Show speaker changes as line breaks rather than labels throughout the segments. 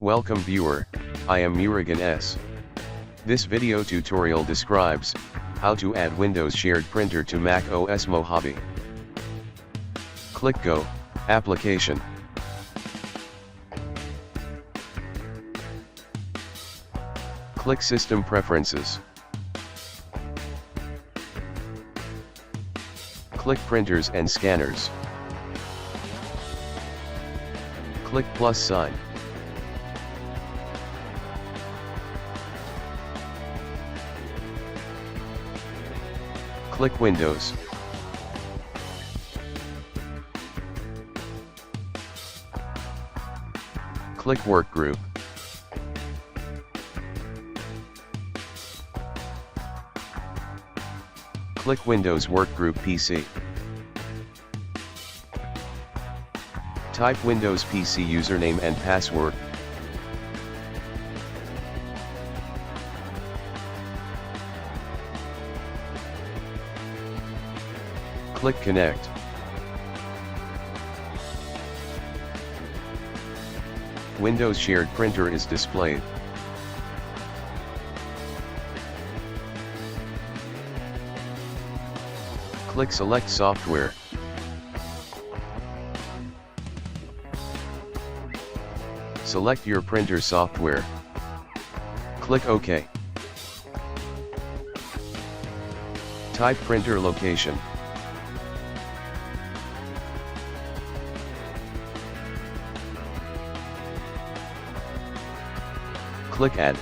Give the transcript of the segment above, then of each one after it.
Welcome viewer, I am Murugan S. This video tutorial describes how to add Windows shared printer to macOS Mojave. Click Go, Application. Click System Preferences. Click Printers and Scanners. Click plus sign. Click Windows. Click Workgroup. Click Windows Workgroup PC. Type Windows PC username and password. Click Connect. Windows shared printer is displayed. Click Select Software. Select your printer software. Click OK. Type printer location. Click Add.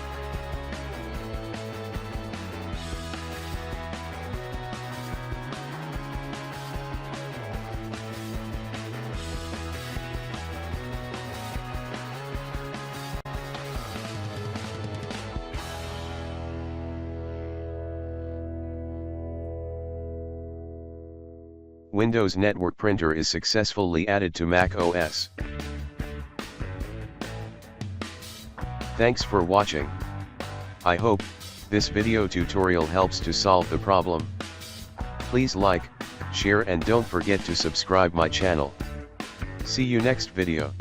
Windows Network Printer is successfully added to macOS. Thanks for watching. I hope this video tutorial helps to solve the problem. Please like, share and don't forget to subscribe my channel. See you next video.